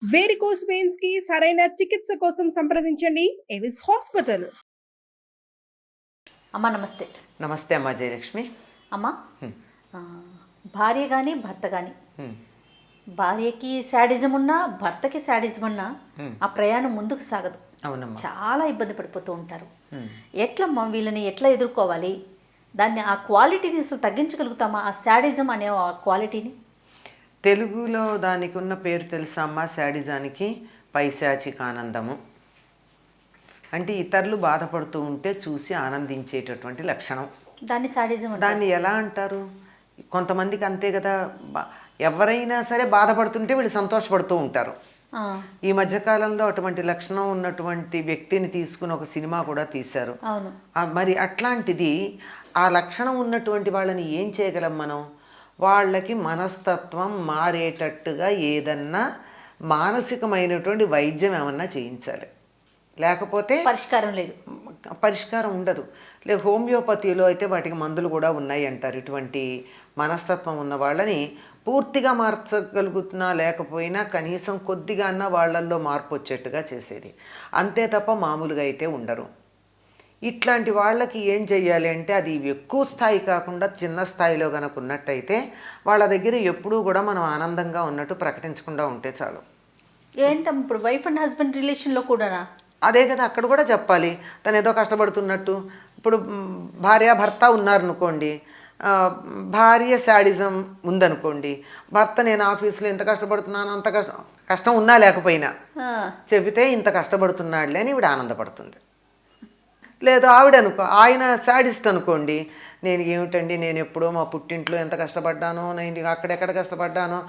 Varicose veins కి సరైన చికిత్స కోసం సంప్రదించండి ఎవిస్ హాస్పిటల్. అమ్మ నమస్తే. నమస్తే అమ్మా జయలక్ష్మి. అమ్మ భార్య కానీ భర్త కానీ భార్యకి శాడిజం ఉన్నా భర్తకి శాడిజం ఉన్నా ఆ ప్రయాణం ముందుకు సాగదు. అవునమ్మా. చాలా ఇబ్బంది పడిపోతూ ఉంటారు. ఎట్లమ్మా వీళ్ళని ఎట్లా ఎదుర్కోవాలి? దాన్ని ఆ క్వాలిటీని అసలు తగ్గించగలుగుతామా? ఆ శాడిజం అనే ఆ క్వాలిటీని తెలుగులో దానికి ఉన్న పేరు తెలుసా అమ్మా? శాడిజానికి పైశాచిక ఆనందము. అంటే ఇతరులు బాధపడుతూ ఉంటే చూసి ఆనందించేటటువంటి లక్షణం. దాన్ని శాడిజం దాన్ని ఎలా అంటారు? కొంతమందికి అంతే కదా, ఎవరైనా సరే బాధపడుతుంటే వీళ్ళు సంతోషపడుతూ ఉంటారు. ఈ మధ్యకాలంలో అటువంటి లక్షణం ఉన్నటువంటి వ్యక్తిని తీసుకుని ఒక సినిమా కూడా తీశారు. మరి అట్లాంటిది ఆ లక్షణం ఉన్నటువంటి వాళ్ళని ఏం చేయగలం మనం? వాళ్ళకి మనస్తత్వం మారేటట్టుగా ఏదన్నా మానసికమైనటువంటి వైద్యం ఏమన్నా చేయించాలి. లేకపోతే పరిష్కారం ఉండదు. లేదు, హోమియోపతిలో అయితే వాటికి మందులు కూడా ఉన్నాయి అంటారు. ఇటువంటి మనస్తత్వం ఉన్న వాళ్ళని పూర్తిగా మార్చగలుగుతున్నా లేకపోయినా కనీసం కొద్దిగా అన్నా వాళ్ళల్లో మార్పు వచ్చేట్టుగా చేసేది. అంతే తప్ప మామూలుగా అయితే ఉండరు. ఇట్లాంటి వాళ్ళకి ఏం చెయ్యాలి అంటే, అది ఎక్కువ స్థాయి కాకుండా చిన్న స్థాయిలో కనుక ఉన్నట్టయితే వాళ్ళ దగ్గర ఎప్పుడూ కూడా మనం ఆనందంగా ఉన్నట్టు ప్రకటించకుండా ఉంటే చాలు. ఏంటమ్మా ఇప్పుడు వైఫ్ అండ్ హస్బెండ్ రిలేషన్లో కూడానా? అదే కదా, అక్కడ కూడా చెప్పాలి. తను ఏదో కష్టపడుతున్నట్టు. ఇప్పుడు భార్య భర్త ఉన్నారనుకోండి, భార్య శాడిజం ఉందనుకోండి, భర్త నేను ఆఫీస్లో ఇంత కష్టపడుతున్నాను, అంత కష్టం ఉన్నా లేకపోయినా చెబితే ఇంత కష్టపడుతున్నాడులే అని ఈవిడ ఆనందపడుతుంది. లేదు ఆయన శాడిస్ట్ అనుకోండి, నేను ఏమిటండి నేను ఎప్పుడో మా పుట్టింట్లో ఎంత కష్టపడ్డానో, నేను అక్కడెక్కడ కష్టపడ్డానో,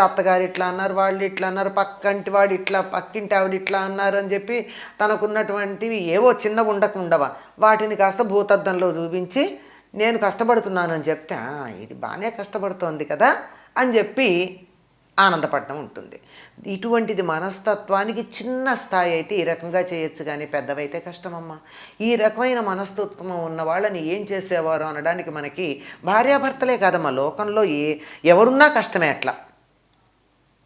అత్తగారు ఇట్లా అన్నారు, వాళ్ళు ఇట్లా అన్నారు, పక్కంటి వాడు ఇట్లా, పక్కింటి ఆవిడ ఇట్లా అన్నారు అని చెప్పి తనకున్నటువంటివి ఏవో చిన్నగా ఉండవా వాటిని కాస్త భూతద్దంలో చూపించి నేను కష్టపడుతున్నానని చెప్తే ఇది బాగానే కష్టపడుతోంది కదా అని చెప్పి ఆనందపడటం ఉంటుంది. ఇటువంటిది మనస్తత్వానికి చిన్న స్థాయి అయితే ఈ రకంగా చేయొచ్చు, కానీ పెద్దవైతే కష్టమమ్మా. ఈ రకమైన మనస్తత్వం ఉన్న వాళ్ళని ఏం చేసేవారు అనడానికి మనకి భార్యాభర్తలే కాదమ్మా, లోకంలో ఎవరున్నా కష్టమే. అట్లా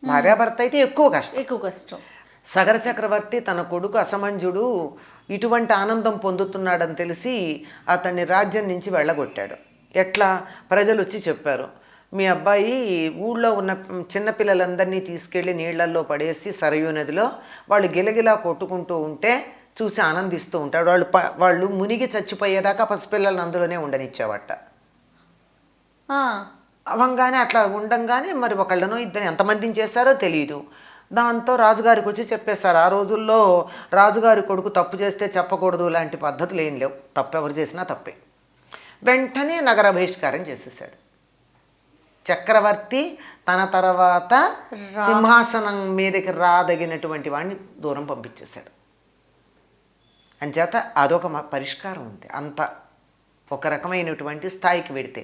భార్యాభర్త అయితే ఎక్కువ కష్టం. సగర చక్రవర్తి తన కొడుకు అసమంజుడు ఇటువంటి ఆనందం పొందుతున్నాడని తెలిసి అతన్ని రాజ్యం నుంచి వెళ్ళగొట్టాడు. ఎట్లా? ప్రజలు వచ్చి చెప్పారు, మీ అబ్బాయి ఊళ్ళో ఉన్న చిన్నపిల్లలందరినీ తీసుకెళ్ళి నీళ్లల్లో పడేసి సరయూ నదిలో వాళ్ళు గిలగిలా కొట్టుకుంటూ ఉంటే చూసి ఆనందిస్తూ ఉంటాడు. వాళ్ళు మునిగి చచ్చిపోయేదాకా పసిపిల్లలను అందులోనే ఉండనిచ్చేవాట. అవంగానే అట్లా ఉండంగానే మరి ఒకళ్ళనో ఇద్దరు ఎంతమందిని చేశారో తెలియదు. దాంతో రాజుగారికి వచ్చి చెప్పేశారు. ఆ రోజుల్లో రాజుగారి కొడుకు తప్పు చేస్తే చెప్పకూడదు లాంటి పద్ధతులు ఏం లేవు, తప్పు ఎవరు చేసినా తప్పే. వెంటనే నగర బహిష్కారం చేసేసాడు. చక్రవర్తి తన తర్వాత సింహాసనం మీదకి రాదగినటువంటి వాడిని దూరం పంపించేశాడు. అంచేత అదొక పరిష్కారం ఉంది. అంత ఒక రకమైనటువంటి స్థాయికి పెడితే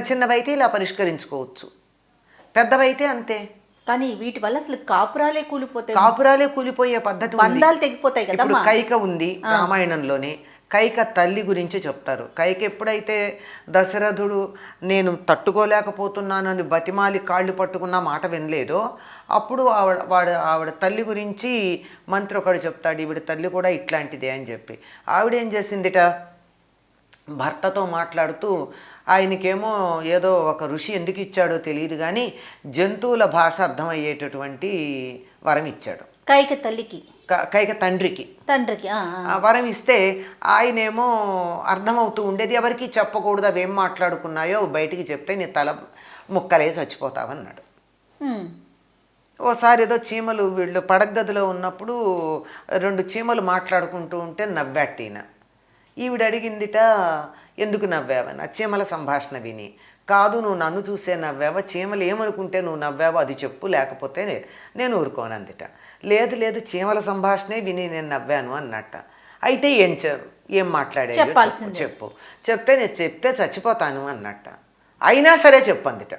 చిన్నవైతే ఇలా పరిష్కరించుకోవచ్చు, పెద్దవైతే అంతే. కానీ వీటి వల్ల అసలు కాపురాలే కూలిపోయే పద్ధతి, బంధాలు తెగిపోతాయి కదా. ఇప్పుడు కైక ఉంది రామాయణంలోనే. కైక తల్లి గురించి చెప్తారు. కైక ఎప్పుడైతే దశరథుడు నేను తట్టుకోలేకపోతున్నానని బతిమాలి కాళ్ళు పట్టుకున్న మాట వినలేదో, అప్పుడు ఆవిడ తల్లి గురించి మంత్రి ఒకడు చెప్తాడు, ఈవిడ తల్లి కూడా ఇట్లాంటిదే అని చెప్పి. ఆవిడేం చేసిందిట, భర్తతో మాట్లాడుతూ ఆయనకేమో ఏదో ఒక ఋషి ఎందుకు ఇచ్చాడో తెలియదు కానీ జంతువుల భాష అర్థమయ్యేటటువంటి వరం ఇచ్చాడు. కైక తండ్రికి వరం ఇస్తే ఆయనేమో అర్థమవుతూ ఉండేది, ఎవరికి చెప్పకూడదు అవేం మాట్లాడుకున్నాయో బయటికి చెప్తే నీ తల ముక్కలే చచ్చిపోతావన్నాడు. ఓసారి ఏదో చీమలు వీళ్ళు పడగదిలో ఉన్నప్పుడు 2 చీమలు మాట్లాడుకుంటూ ఉంటే నవ్వాటీన. ఈవిడ అడిగిందిట, ఎందుకు నవ్వావని. ఆ చీమల సంభాషణ విని, కాదు నువ్వు నన్ను చూసే నవ్వావా, చీమలు ఏమనుకుంటే నువ్వు నవ్వావో అది చెప్పు, లేకపోతే నేను ఊరుకోనందిట. లేదు చీమల సంభాషణే విని నేను నవ్వాను అన్నట్ట. అయితే ఏం మాట్లాడే చెప్పు, చెప్తే చచ్చిపోతాను అన్నట్ట. అయినా సరే చెప్పందిట.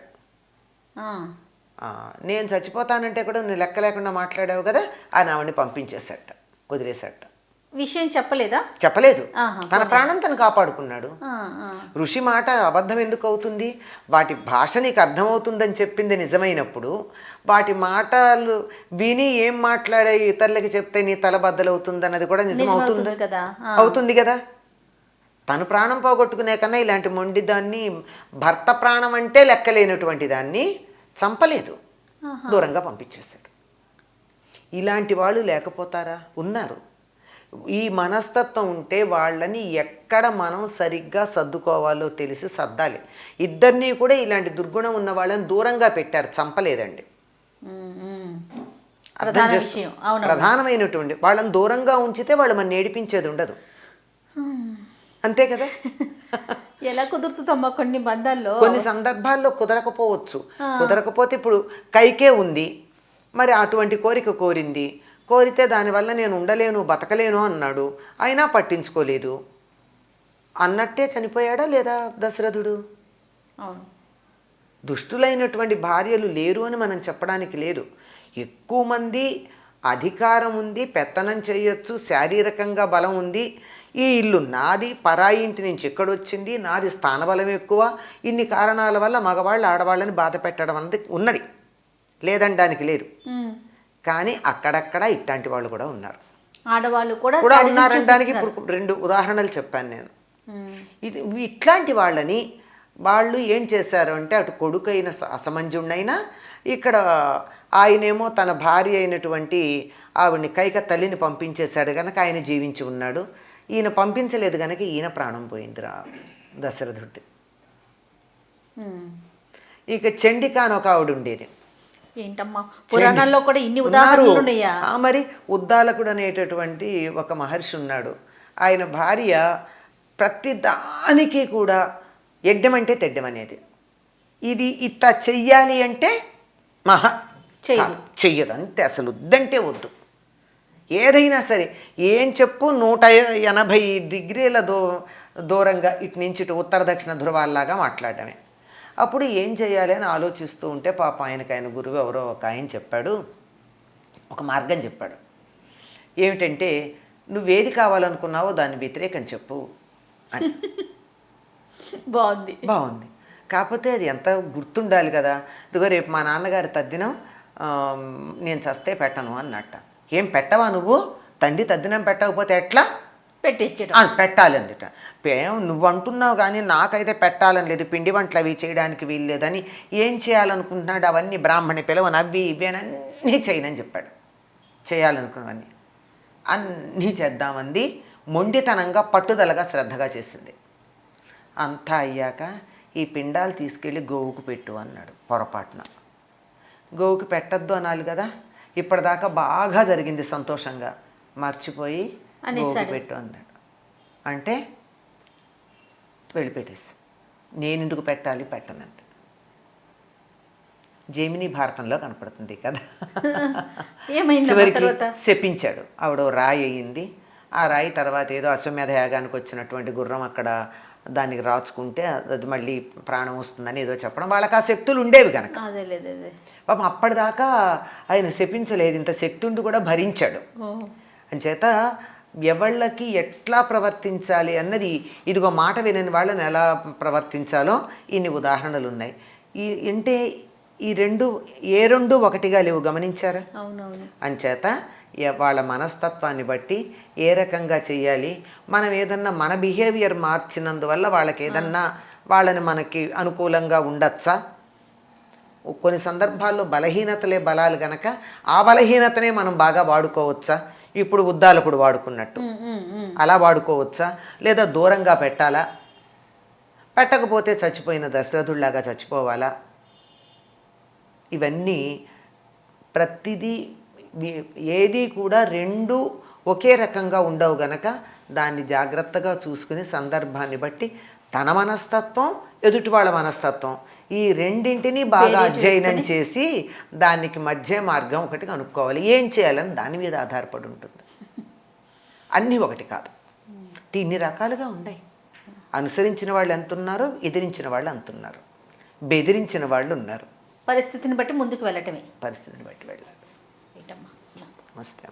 నేను చచ్చిపోతానంటే కూడా నువ్వు లెక్క లేకుండా మాట్లాడావు కదా అని ఆవిడని పంపించేసట, వదిలేసట. విషయం చెప్పలేదా? చెప్పలేదు. ఆహా, తన ప్రాణం తను కాపాడుకున్నాడు. ఆ, ఆ. ఋషి మాట అబద్ధం ఎందుకు అవుతుంది? వాటి భాష నీకు అర్థమవుతుందని చెప్పింది నిజమైనప్పుడు వాటి మాటలు విని ఏం మాట్లాడే ఇతరులకి చెప్తే నీ తల బద్దలవుతుంది అన్నది కూడా నిజం అవుతుంది నిజమవుతుంది కదా. ఆ. అవుతుంది కదా. తను ప్రాణం పోగొట్టుకునే కన్నా ఇలాంటి మొండి దాన్ని, భర్త ప్రాణం అంటే లెక్కలేనటువంటి దాన్ని చంపలేదు, ఆహా. దూరంగా పంపించేశాడు. ఇలాంటి వాళ్ళు లేకపోతారా? ఉన్నారు. ఈ మనస్తత్వం ఉంటే వాళ్ళని ఎక్కడ మనం సరిగ్గా సర్దుకోవాలో తెలిసి సర్దాలి. ఇద్దరినీ కూడా ఇలాంటి దుర్గుణం ఉన్న వాళ్ళని దూరంగా పెట్టారు, చంపలేదండి. ఉమ్, ఉమ్. అర్థం ప్రధాన చేసుకో. విషయం. అవును. ప్రధానమైనటువంటి వాళ్ళని దూరంగా ఉంచితే వాళ్ళు మన నేడిపించేది ఉండదు. అంతే కదా. ఎలా కుదురుతుందమ్మా కొన్ని బంధాల్లో? కొన్ని సందర్భాల్లో కుదరకపోవచ్చు. కుదరకపోతే ఇప్పుడు కైకే ఉంది, మరి అటువంటి కోరిక కోరింది, కోరితే దానివల్ల నేను ఉండలేను బతకలేను అన్నాడు, అయినా పట్టించుకోలేదు. అన్నట్టే చనిపోయాడా లేదా దశరథుడు? అవును. దుష్టులైనటువంటి భార్యలు లేరు అని మనం చెప్పడానికి లేదు. ఎక్కువ మంది అధికారం ఉంది, పెత్తనం చేయొచ్చు, శారీరకంగా బలం ఉంది, ఈ ఇల్లు నాది, పరాయి ఇంటి నుంచి ఎక్కడొచ్చింది, నాది స్థానబలం ఎక్కువ, ఇన్ని కారణాల వల్ల మగవాళ్ళు ఆడవాళ్ళని బాధ పెట్టడం అన్నది ఉన్నది, లేదనడానికి లేదు. ఉమ్. కానీ అక్కడక్కడ ఇట్లాంటి వాళ్ళు కూడా ఉన్నారు. ఆడవాళ్ళు కూడా కూడా sadism ఉన్నారనడానికి చూపిస్తున్నారు. ఇప్పుడు 2 ఉదాహరణలు చెప్పాను నేను. ఉమ్. ఇట్లాంటి వాళ్ళని వాళ్ళు ఏం చేశారు అంటే, అటు కొడుకైన అసమంజుణ్ణైనా, ఇక్కడ ఆయనేమో తన భార్య అయినటువంటి ఆవిడ్ని కైక తల్లిని పంపించేశాడు కనుక ఆయన జీవించి ఉన్నాడు. ఈయన పంపించలేదు కనుక ఈయన ప్రాణం పోయిందిరా దశరథుడి. ఉమ్. ఇక చండిక అని ఒక ఆవిడ ఉండేది. ఏంటమ్మా పురాణాల్లో కూడా ఇన్ని ఉదాహరణలు ఉన్నాయా? మరి ఉద్దాలకుడు అనేటటువంటి ఒక మహర్షి ఉన్నాడు. ఆయన భార్య ప్రతి దానికి కూడా యజ్ఞం అంటే తెడ్డం అనేది, ఇది ఇట్లా చెయ్యాలి అంటే మహా చెయ్యదు, అంతే. అసలు వద్దంటే వద్దు. ఏదైనా సరే ఏం చెప్పు 180 డిగ్రీల దూరంగా ఇటు నుంచి ఇటు ఉత్తర దక్షిణ ధృవాల్లాగా మాట్లాడటమే. అప్పుడు ఏం చేయాలి అని ఆలోచిస్తూ ఉంటే పాప ఆయన గురువు ఎవరో ఒక ఆయన చెప్పాడు, ఒక మార్గం చెప్పాడు. ఏమిటంటే, నువ్వేది కావాలనుకున్నావో దాన్ని వ్యతిరేకం చెప్పు అని. బాగుంది. కాకపోతే అది ఎంత గుర్తుండాలి కదా. ఇదిగో రేపు మా నాన్నగారి తద్దినం నేను చస్తే పెట్టను అన్నట్ట. ఏం పెట్టవా నువ్వు? తండ్రి తద్దినం పెట్టకపోతే ఎట్లా? పెట్టాలి అందుట. నువ్వు అంటున్నావు కానీ నాకైతే పెట్టాలని లేదు, పిండి వంటలు అవి చేయడానికి వీలు లేదని. ఏం చేయాలనుకుంటున్నాడు? అవన్నీ బ్రాహ్మణి పిలవని అవి ఇవి అని అన్నీ చేయనని చెప్పాడు. చేయాలనుకున్నవన్నీ అన్నీ చేద్దామంది. మొండితనంగా పట్టుదలగా శ్రద్ధగా చేసింది. అంతా అయ్యాక ఈ పిండాలు తీసుకెళ్ళి గోవుకు పెట్టు అన్నాడు. పొరపాటున గోవుకి పెట్టద్దు అనాలి కదా. ఇప్పటిదాకా బాగా జరిగింది సంతోషంగా, మర్చిపోయి గోవుకు పెట్టు అన్నాడు. అంటే వెళ్ళిపెట్టేసి నేను ఎందుకు పెట్టాలి, పెట్టనంత. జైమిని భారతంలో కనపడుతుంది కదా. చివరికి శపించాడు. ఆవిడ రాయి అయ్యింది. ఆ రాయి తర్వాత ఏదో అశ్వమేధ యాగానికి వచ్చినటువంటి గుర్రం అక్కడ దానికి రాచుకుంటే అది మళ్ళీ ప్రాణం వస్తుందని ఏదో చెప్పడం, వాళ్ళకి ఆ శక్తులు ఉండేవి కనుక. పాపం అప్పటిదాకా ఆయన శపించలేదు, ఇంత శక్తి ఉండి కూడా భరించాడు. అంచేత ఎవళ్ళకి ఎట్లా ప్రవర్తించాలి అన్నది, ఇదిగో మాట వినని వాళ్ళని ఎలా ప్రవర్తించాలో ఇన్ని ఉదాహరణలు ఉన్నాయి. అంటే ఈ రెండు ఒకటిగా లేవు, గమనించారా? అంచేత వాళ్ళ మనస్తత్వాన్ని బట్టి ఏ రకంగా చెయ్యాలి, మనం ఏదన్నా మన బిహేవియర్ మార్చినందువల్ల వాళ్ళకి ఏదన్నా వాళ్ళని మనకి అనుకూలంగా ఉండొచ్చా? కొన్ని సందర్భాల్లో బలహీనతలే బలాలు గనక ఆ బలహీనతనే మనం బాగా వాడుకోవచ్చా? ఇప్పుడు ఉద్దాలకుడు వాడుకున్నట్టు అలా వాడుకోవచ్చా? లేదా దూరంగా పెట్టాలా? పెట్టకపోతే చచ్చిపోయిన దశరథుడిలాగా చచ్చిపోవాలా? ఇవన్నీ ప్రతిదీ ఏది కూడా 2 ఒకే రకంగా ఉండవు గనక దాన్ని జాగ్రత్తగా చూసుకుని సందర్భాన్ని బట్టి తన మనస్తత్వం, ఎదుటి వాళ్ళ మనస్తత్వం, ఈ రెండింటినీ బాగా అధ్యయనం చేసి దానికి మధ్య మార్గం ఒకటి కనుక్కోవాలి. ఏం చేయాలని దాని మీద ఆధారపడి ఉంటుంది. అన్నీ ఒకటి కాదు, ఇన్ని రకాలుగా ఉన్నాయి. అనుసరించిన వాళ్ళు ఎంత ఉన్నారో ఎదిరించిన వాళ్ళు అంత ఉన్నారు, బెదిరించిన వాళ్ళు ఉన్నారు. పరిస్థితిని బట్టి ముందుకు వెళ్ళటమే. పరిస్థితిని బట్టి వెళ్ళాలి. నమస్తే.